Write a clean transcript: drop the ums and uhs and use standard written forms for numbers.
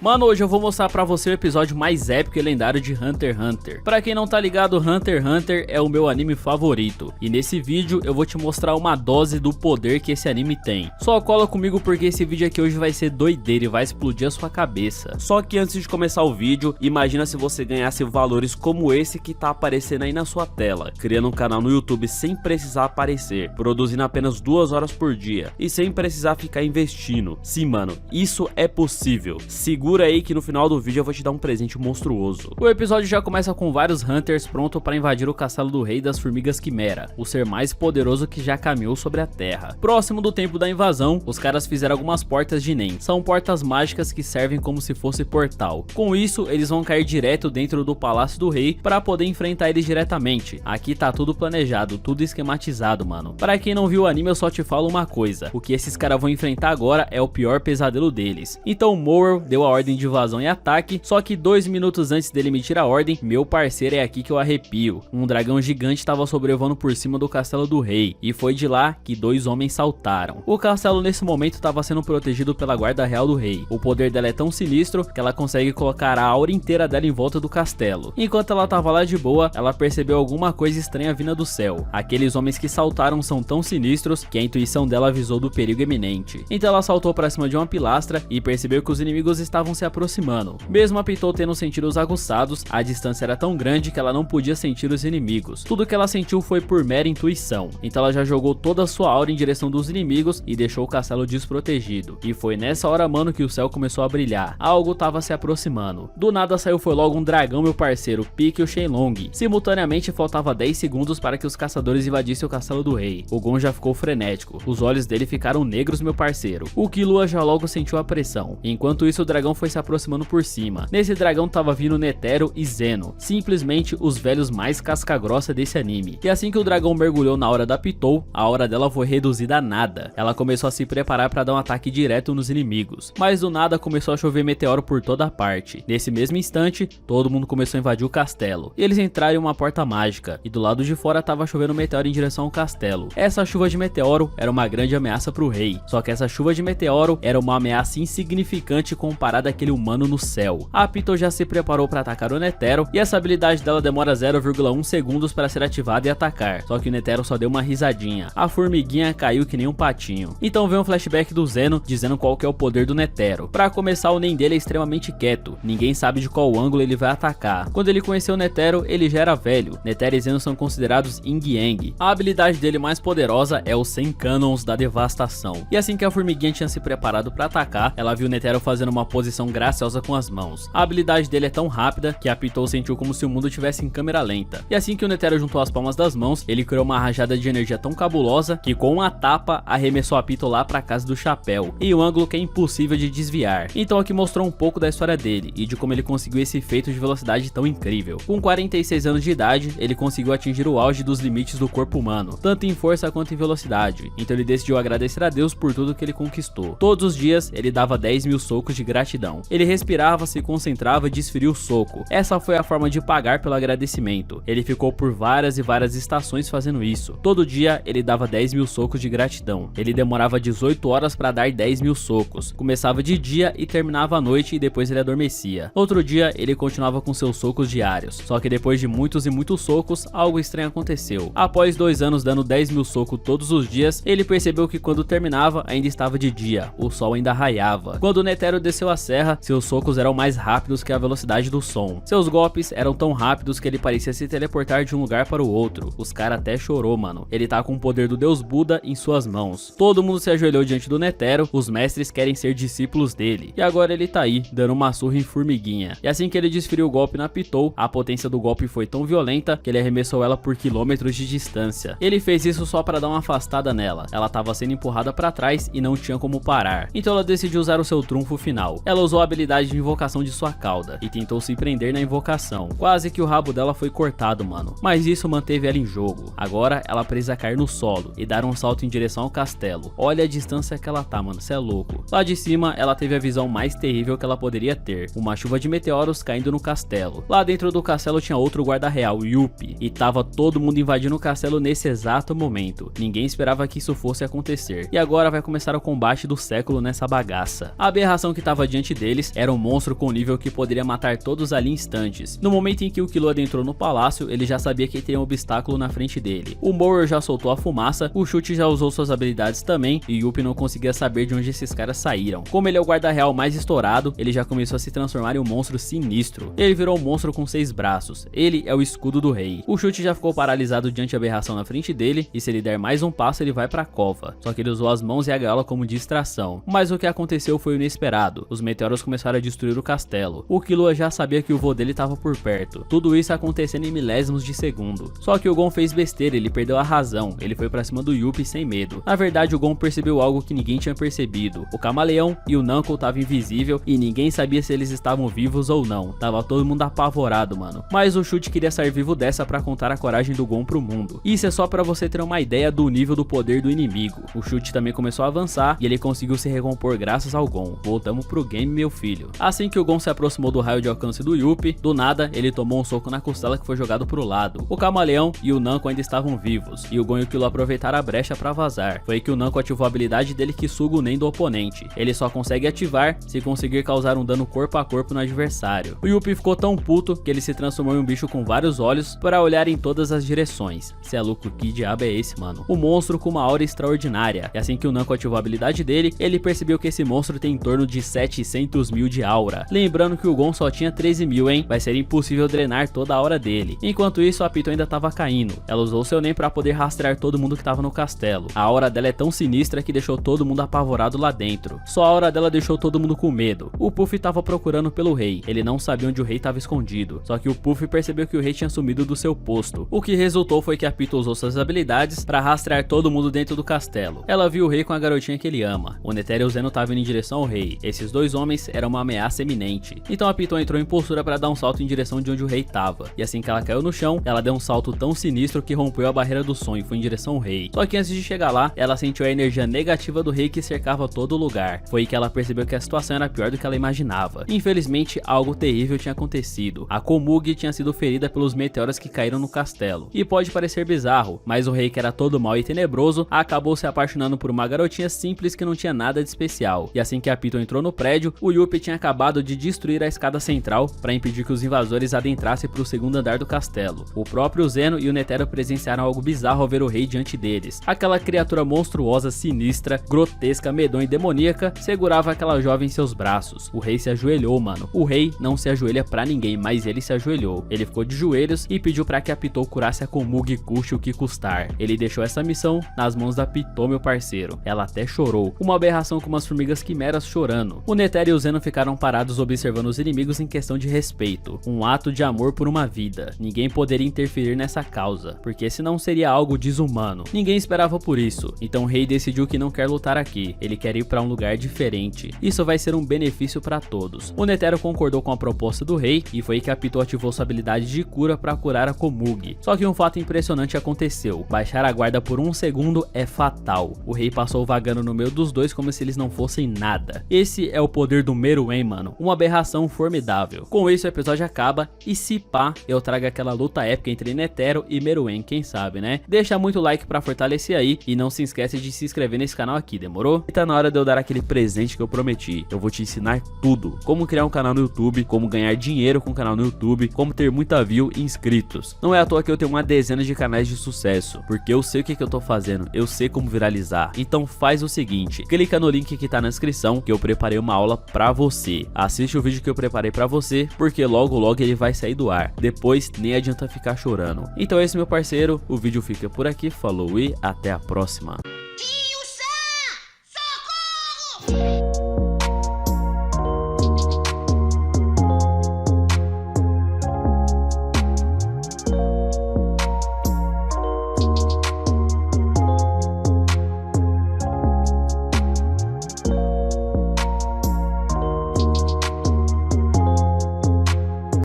Mano, hoje eu vou mostrar pra você o episódio mais épico e lendário de Hunter x Hunter. Pra quem não tá ligado, Hunter x Hunter é o meu anime favorito. E nesse vídeo eu vou te mostrar uma dose do poder que esse anime tem. Só cola comigo porque esse vídeo aqui hoje vai ser doideira e vai explodir a sua cabeça. Só que antes de começar o vídeo, imagina se você ganhasse valores como esse que tá aparecendo aí na sua tela. Criando um canal no YouTube sem precisar aparecer, produzindo apenas 2 horas por dia e sem precisar ficar investindo. Sim, mano, isso é possível. Segura aí que no final do vídeo eu vou te dar um presente monstruoso. O episódio já começa com vários Hunters prontos para invadir o castelo do rei das formigas Quimera, o ser mais poderoso que já caminhou sobre a terra. Próximo do tempo da invasão, os caras fizeram algumas portas de Nen. São portas mágicas que servem como se fosse portal. Com isso, eles vão cair direto dentro do palácio do rei para poder enfrentar eles diretamente. Aqui tá tudo planejado, tudo esquematizado, mano. Para quem não viu o anime, eu só te falo uma coisa: o que esses caras vão enfrentar agora é o pior pesadelo deles. Então Morrow deu a ordem de invasão e ataque, só que 2 minutos antes dele emitir a ordem, meu parceiro, é aqui que eu arrepio. Um dragão gigante estava sobrevoando por cima do castelo do rei, e foi de lá que 2 homens saltaram. O castelo nesse momento estava sendo protegido pela guarda real do rei. O poder dela é tão sinistro que ela consegue colocar a aura inteira dela em volta do castelo. Enquanto ela tava lá de boa, ela percebeu alguma coisa estranha vinda do céu. Aqueles homens que saltaram são tão sinistros que a intuição dela avisou do perigo iminente. Então ela saltou para cima de uma pilastra e percebeu que os inimigos estavam se aproximando. Mesmo a Pitou tendo sentidos aguçados, a distância era tão grande que ela não podia sentir os inimigos. Tudo que ela sentiu foi por mera intuição. Então ela já jogou toda a sua aura em direção dos inimigos e deixou o castelo desprotegido. E foi nessa hora, mano, que o céu começou a brilhar. Algo tava se aproximando. Do nada saiu foi logo um dragão, meu parceiro, Pique e o Shenlong. Simultaneamente faltava 10 segundos para que os caçadores invadissem o castelo do rei. O Gon já ficou frenético. Os olhos dele ficaram negros, meu parceiro. O Killua já logo sentiu a pressão. Enquanto isso, o dragão foi se aproximando por cima. Nesse dragão tava vindo Netero e Zeno, simplesmente os velhos mais casca-grossa desse anime. E assim que o dragão mergulhou na aura da Pitou, a aura dela foi reduzida a nada. Ela começou a se preparar para dar um ataque direto nos inimigos, mas do nada começou a chover meteoro por toda parte. Nesse mesmo instante, todo mundo começou a invadir o castelo. E eles entraram em uma porta mágica, e do lado de fora tava chovendo meteoro em direção ao castelo. Essa chuva de meteoro era uma grande ameaça pro rei, só que essa chuva de meteoro era uma ameaça insignificante comparada àquele humano no céu. A Pitou já se preparou para atacar o Netero, e essa habilidade dela demora 0,1 segundos para ser ativada e atacar, só que o Netero só deu uma risadinha. A formiguinha caiu que nem um patinho. Então vem um flashback do Zeno dizendo qual que é o poder do Netero. Para começar, o Nen dele é extremamente quieto, ninguém sabe de qual ângulo ele vai atacar. Quando ele conheceu o Netero, ele já era velho. Netero e Zeno são considerados Yin Yang. A habilidade dele mais poderosa é os 100 Cannons da Devastação. E assim que a formiguinha tinha se preparado para atacar, ela viu o Netero fazendo uma posição graciosa com as mãos. A habilidade dele é tão rápida que a Pitou sentiu como se o mundo tivesse em câmera lenta. E assim que o Netero juntou as palmas das mãos, ele criou uma rajada de energia tão cabulosa que com uma tapa arremessou a Pitou lá para casa do chapéu, em um ângulo que é impossível de desviar. Então aqui mostrou um pouco da história dele e de como ele conseguiu esse feito de velocidade tão incrível. Com 46 anos de idade, ele conseguiu atingir o auge dos limites do corpo humano, tanto em força quanto em velocidade. Então ele decidiu agradecer a Deus por tudo que ele conquistou. Todos os dias ele dava 10.000 socos de gratidão. Ele respirava, se concentrava e desferia o soco. Essa foi a forma de pagar pelo agradecimento. Ele ficou por várias e várias estações fazendo isso. Todo dia ele dava 10.000 socos de gratidão. Ele demorava 18 horas para dar 10.000 socos. Começava de dia e terminava à noite e depois ele adormecia. Outro dia ele continuava com seus socos diários. Só que depois de muitos e muitos socos, algo estranho aconteceu. Após 2 anos dando 10.000 socos todos os dias, ele percebeu que quando terminava ainda estava de dia. O sol ainda raiava. Quando o Netero desceu a serra, seus socos eram mais rápidos que a velocidade do som. Seus golpes eram tão rápidos que ele parecia se teleportar de um lugar para o outro. Os caras até chorou, mano. Ele tá com o poder do deus Buda em suas mãos. Todo mundo se ajoelhou diante do Netero. Os mestres querem ser discípulos dele. E agora ele tá aí, dando uma surra em formiguinha. E assim que ele desferiu o golpe na Pitou, a potência do golpe foi tão violenta que ele arremessou ela por quilômetros de distância. Ele fez isso só para dar uma afastada nela. Ela tava sendo empurrada para trás e não tinha como parar. Então ela decidiu usar o seu trunfo final. Ela usou a habilidade de invocação de sua cauda e tentou se prender na invocação. Quase que o rabo dela foi cortado, mano. Mas isso manteve ela em jogo. Agora ela precisa cair no solo e dar um salto em direção ao castelo. Olha a distância que ela tá, mano. Cê é louco. Lá de cima ela teve a visão mais terrível que ela poderia ter. Uma chuva de meteoros caindo no castelo. Lá dentro do castelo tinha outro guarda real, Yuppie. E tava todo mundo invadindo o castelo nesse exato momento. Ninguém esperava que isso fosse acontecer. E agora vai começar o combate do século nessa bagaça. A aberração que tava diante frente deles era um monstro com nível que poderia matar todos ali em instantes. No momento em que o Killua adentrou no palácio, ele já sabia que teria um obstáculo na frente dele. O Mower já soltou a fumaça, o Chute já usou suas habilidades também, e Yuppie não conseguia saber de onde esses caras saíram. Como ele é o guarda real mais estourado, ele já começou a se transformar em um monstro sinistro. Ele virou um monstro com 6 braços. Ele é o escudo do rei. O Chute já ficou paralisado diante da aberração na frente dele, e se ele der mais um passo ele vai pra cova. Só que ele usou as mãos e a gaiola como distração. Mas o que aconteceu foi o inesperado. Os meteoros começaram a destruir o castelo. O Killua já sabia que o vô dele estava por perto. Tudo isso acontecendo em milésimos de segundo. Só que o Gon fez besteira, ele perdeu a razão. Ele foi pra cima do Yuppie sem medo. Na verdade, o Gon percebeu algo que ninguém tinha percebido. O Camaleão e o Knuckle estavam invisível e ninguém sabia se eles estavam vivos ou não. Tava todo mundo apavorado, mano. Mas o Chute queria sair vivo dessa pra contar a coragem do Gon pro mundo. Isso é só pra você ter uma ideia do nível do poder do inimigo. O Chute também começou a avançar e ele conseguiu se recompor graças ao Gon. Voltamos pro game, meu filho. Assim que o Gon se aproximou do raio de alcance do Yuppie, do nada ele tomou um soco na costela que foi jogado pro lado. O Camaleão e o Knuckle ainda estavam vivos, e o Gon e o Killua aproveitaram a brecha pra vazar. Foi aí que o Knuckle ativou a habilidade dele que suga o Nen do oponente. Ele só consegue ativar se conseguir causar um dano corpo a corpo no adversário. O Yuppie ficou tão puto que ele se transformou em um bicho com vários olhos para olhar em todas as direções. Cê é louco, que diabo é esse, mano? O monstro com uma aura extraordinária. E assim que o Knuckle ativou a habilidade dele, ele percebeu que esse monstro tem em torno de 700 mil de aura. Lembrando que o Gon só tinha 13 mil, hein? Vai ser impossível drenar toda a aura dele. Enquanto isso, a Pitou ainda tava caindo. Ela usou seu Nen para poder rastrear todo mundo que tava no castelo. A aura dela é tão sinistra que deixou todo mundo apavorado lá dentro. Só a aura dela deixou todo mundo com medo. O Puff tava procurando pelo rei. Ele não sabia onde o rei tava escondido. Só que o Puff percebeu que o rei tinha sumido do seu posto. O que resultou foi que a Pitou usou suas habilidades para rastrear todo mundo dentro do castelo. Ela viu o rei com a garotinha que ele ama. O Netero e o Zeno estavam indo em direção ao rei. Esses dois homens eram uma ameaça iminente. Então a Pitou entrou em postura para dar um salto em direção de onde o rei tava. E assim que ela caiu no chão, ela deu um salto tão sinistro que rompeu a barreira do som e foi em direção ao rei. Só que antes de chegar lá, ela sentiu a energia negativa do rei que cercava todo o lugar. Foi aí que ela percebeu que a situação era pior do que ela imaginava. Infelizmente, algo terrível tinha acontecido. A Komugi tinha sido ferida pelos meteoros que caíram no castelo. E pode parecer bizarro, mas o rei, que era todo mau e tenebroso, acabou se apaixonando por uma garotinha simples que não tinha nada de especial. E assim que a Pitou entrou no prédio, o Yuppie tinha acabado de destruir a escada central para impedir que os invasores adentrassem para o segundo andar do castelo. O próprio Zeno e o Netero presenciaram algo bizarro ao ver o rei diante deles. Aquela criatura monstruosa, sinistra, grotesca, medonha e demoníaca segurava aquela jovem em seus braços. O rei se ajoelhou, mano. O rei não se ajoelha pra ninguém, mas ele se ajoelhou. Ele ficou de joelhos e pediu para que a Pitou curasse a Komugi, custe o que custar. Ele deixou essa missão nas mãos da Pitou, meu parceiro. Ela até chorou. Uma aberração com umas formigas quimeras chorando. O Netero e o Zeno ficaram parados observando os inimigos em questão de respeito. Um ato de amor por uma vida. Ninguém poderia interferir nessa causa, porque senão seria algo desumano. Ninguém esperava por isso. Então o rei decidiu que não quer lutar aqui. Ele quer ir para um lugar diferente. Isso vai ser um benefício para todos. O Netero concordou com a proposta do rei e foi aí que a Pitou ativou sua habilidade de cura para curar a Komugi. Só que um fato impressionante aconteceu. Baixar a guarda por um segundo é fatal. O rei passou vagando no meio dos dois como se eles não fossem nada. Esse é o poder do Meruem, mano. Uma aberração formidável. Com isso o episódio acaba e, se pá, eu trago aquela luta épica entre Netero e Meruem, quem sabe, né? Deixa muito like pra fortalecer aí e não se esquece de se inscrever nesse canal aqui, demorou? E tá na hora de eu dar aquele presente que eu prometi. Eu vou te ensinar tudo. Como criar um canal no YouTube, como ganhar dinheiro com o canal no YouTube, como ter muita view e inscritos. Não é à toa que eu tenho uma dezena de canais de sucesso, porque eu sei o que eu tô fazendo, eu sei como viralizar. Então faz o seguinte, clica no link que tá na descrição, que eu preparei uma aula pra você. Assiste o vídeo que eu preparei pra você, porque logo logo ele vai sair do ar. Depois nem adianta ficar chorando. Então é isso, meu parceiro, o vídeo fica por aqui, falou e até a próxima.